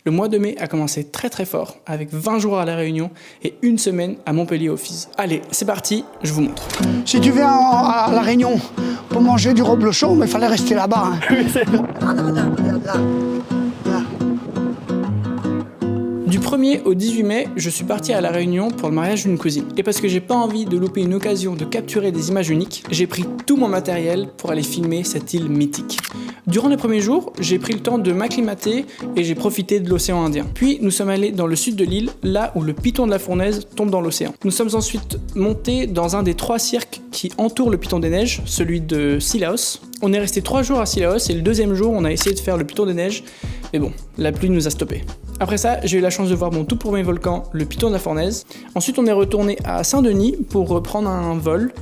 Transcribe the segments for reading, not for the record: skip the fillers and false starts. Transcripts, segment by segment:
Le mois de mai a commencé très fort, avec 20 jours à La Réunion et 1 semaine à Montpellier au FIS. Allez, c'est parti, je vous montre. Si tu viens à La Réunion pour manger du reblochon, mais il fallait rester là-bas. Du 1er au 18 mai, je suis parti à La Réunion pour le mariage d'une cousine. Et parce que j'ai pas envie de louper une occasion de capturer des images uniques, j'ai pris tout mon matériel pour aller filmer cette île mythique. Durant les premiers jours, j'ai pris le temps de m'acclimater et j'ai profité de l'océan Indien. Puis nous sommes allés dans le sud de l'île, là où le piton de la Fournaise tombe dans l'océan. Nous sommes ensuite montés dans un des 3 cirques qui entourent le piton des neiges, celui de Sillaos. On est resté 3 jours à Sillaos et le 2e jour, on a essayé de faire le piton des neiges, mais bon, la pluie nous a stoppés. Après ça, j'ai eu la chance de voir mon tout premier volcan, le piton de la Fournaise. Ensuite, on est retourné à Saint-Denis pour reprendre un vol,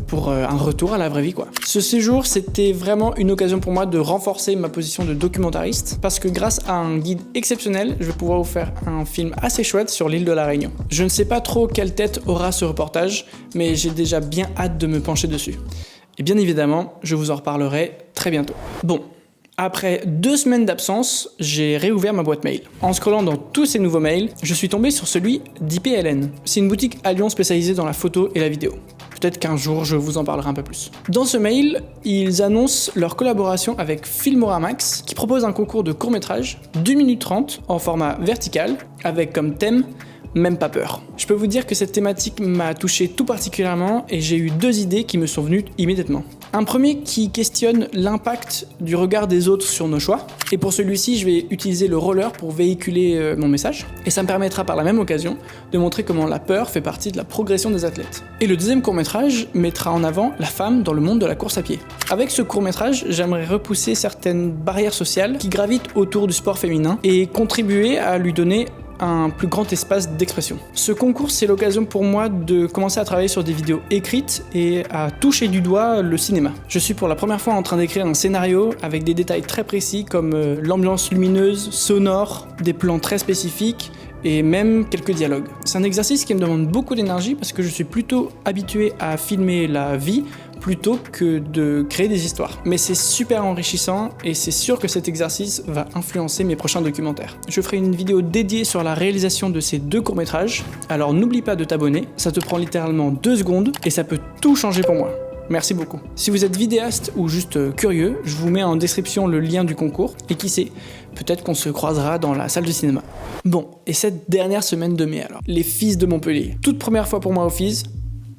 pour un retour à la vraie vie quoi. Ce séjour, c'était vraiment une occasion pour moi de renforcer ma position de documentariste, parce que grâce à un guide exceptionnel, je vais pouvoir vous faire un film assez chouette sur l'île de la Réunion. Je ne sais pas trop quelle tête aura ce reportage, mais j'ai déjà bien hâte de me pencher dessus. Et bien évidemment, je vous en reparlerai très bientôt. Bon. Après 2 semaines d'absence, j'ai réouvert ma boîte mail. En scrollant dans tous ces nouveaux mails, je suis tombé sur celui d'IPLN. C'est une boutique à Lyon spécialisée dans la photo et la vidéo. Peut-être qu'un jour, je vous en parlerai un peu plus. Dans ce mail, ils annoncent leur collaboration avec Filmoramax, qui propose un concours de court-métrage d'1 minute 30 en format vertical, avec comme thème Même pas peur. Je peux vous dire que cette thématique m'a touché tout particulièrement et j'ai eu 2 idées qui me sont venues immédiatement. Un premier qui questionne l'impact du regard des autres sur nos choix. Et pour celui-ci, je vais utiliser le roller pour véhiculer mon message. Et ça me permettra par la même occasion de montrer comment la peur fait partie de la progression des athlètes. Et le 2e court-métrage mettra en avant la femme dans le monde de la course à pied. Avec ce court-métrage, j'aimerais repousser certaines barrières sociales qui gravitent autour du sport féminin et contribuer à lui donner un plus grand espace d'expression. Ce concours, c'est l'occasion pour moi de commencer à travailler sur des vidéos écrites et à toucher du doigt le cinéma. Je suis pour la première fois en train d'écrire un scénario avec des détails très précis comme l'ambiance lumineuse, sonore, des plans très spécifiques et même quelques dialogues. C'est un exercice qui me demande beaucoup d'énergie parce que je suis plutôt habitué à filmer la vie plutôt que de créer des histoires. Mais c'est super enrichissant et c'est sûr que cet exercice va influencer mes prochains documentaires. Je ferai une vidéo dédiée sur la réalisation de ces 2 courts-métrages, alors n'oublie pas de t'abonner, ça te prend littéralement 2 secondes et ça peut tout changer pour moi. Merci beaucoup. Si vous êtes vidéaste ou juste curieux, je vous mets en description le lien du concours et qui sait, peut-être qu'on se croisera dans la salle de cinéma. Bon, et cette dernière semaine de mai alors, les FIS de Montpellier. Toute première fois pour moi au FIS,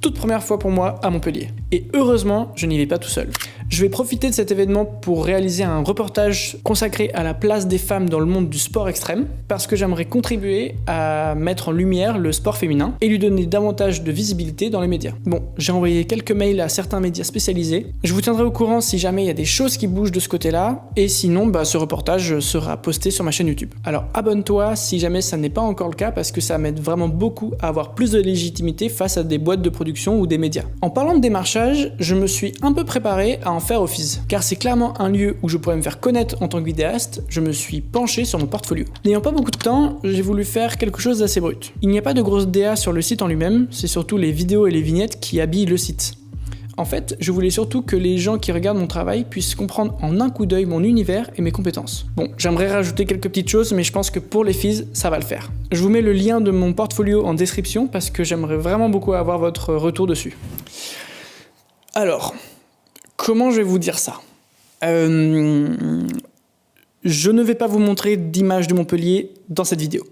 toute première fois pour moi à Montpellier. Et heureusement, je n'y vais pas tout seul. Je vais profiter de cet événement pour réaliser un reportage consacré à la place des femmes dans le monde du sport extrême, parce que j'aimerais contribuer à mettre en lumière le sport féminin et lui donner davantage de visibilité dans les médias. Bon, j'ai envoyé quelques mails à certains médias spécialisés. Je vous tiendrai au courant si jamais il y a des choses qui bougent de ce côté-là, et sinon, ce reportage sera posté sur ma chaîne YouTube. Alors abonne-toi si jamais ça n'est pas encore le cas, parce que ça m'aide vraiment beaucoup à avoir plus de légitimité face à des boîtes de production ou des médias. En parlant de démarchage, je me suis un peu préparé à en faire au FIS, car c'est clairement un lieu où je pourrais me faire connaître en tant que vidéaste. Je me suis penché sur mon portfolio. N'ayant pas beaucoup de temps, j'ai voulu faire quelque chose d'assez brut. Il n'y a pas de grosse DA sur le site en lui-même, c'est surtout les vidéos et les vignettes qui habillent le site. En fait, je voulais surtout que les gens qui regardent mon travail puissent comprendre en un coup d'œil mon univers et mes compétences. Bon, j'aimerais rajouter quelques petites choses, mais je pense que pour les FIS, ça va le faire. Je vous mets le lien de mon portfolio en description parce que j'aimerais vraiment beaucoup avoir votre retour dessus. Alors, comment je vais vous dire ça ? Je ne vais pas vous montrer d'image de Montpellier dans cette vidéo.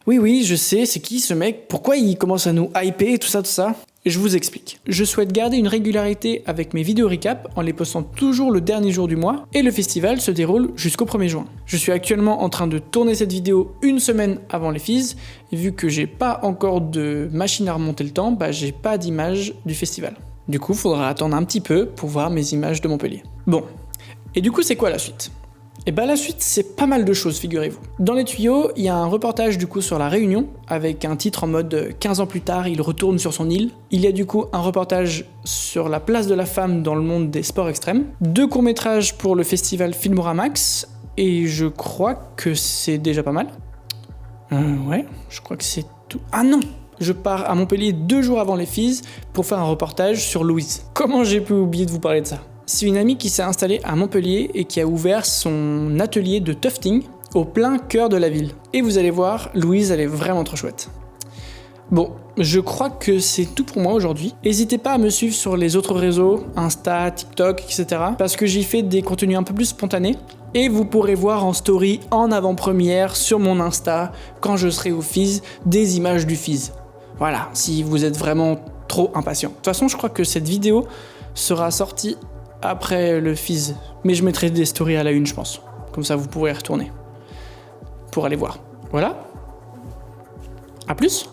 Oui, je sais, c'est qui ce mec ? Pourquoi il commence à nous hyper et tout ça ? Je vous explique. Je souhaite garder une régularité avec mes vidéos recap en les postant toujours le dernier jour du mois et le festival se déroule jusqu'au 1er juin. Je suis actuellement en train de tourner cette vidéo 1 semaine avant les FIS et vu que j'ai pas encore de machine à remonter le temps, j'ai pas d'image du festival. Du coup, faudra attendre un petit peu pour voir mes images de Montpellier. Bon. Et du coup, c'est quoi la suite ? La suite, c'est pas mal de choses, figurez-vous. Dans les tuyaux, il y a un reportage du coup sur la Réunion, avec un titre en mode 15 ans plus tard, il retourne sur son île. Il y a du coup un reportage sur la place de la femme dans le monde des sports extrêmes. 2 courts-métrages pour le festival Filmoramax, et je crois que c'est déjà pas mal. Ouais, je crois que c'est tout. Ah non! Je pars à Montpellier 2 jours avant les FIS pour faire un reportage sur Louise. Comment j'ai pu oublier de vous parler de ça ? C'est une amie qui s'est installée à Montpellier et qui a ouvert son atelier de tufting au plein cœur de la ville. Et vous allez voir, Louise, elle est vraiment trop chouette. Bon, je crois que c'est tout pour moi aujourd'hui. N'hésitez pas à me suivre sur les autres réseaux, Insta, TikTok, etc. parce que j'y fais des contenus un peu plus spontanés. Et vous pourrez voir en story en avant-première sur mon Insta, quand je serai au Fizz, des images du Fizz. Voilà, si vous êtes vraiment trop impatient. De toute façon, je crois que cette vidéo sera sortie après le Fizz. Mais je mettrai des stories à la une, je pense. Comme ça, vous pourrez y retourner pour aller voir. Voilà. À plus.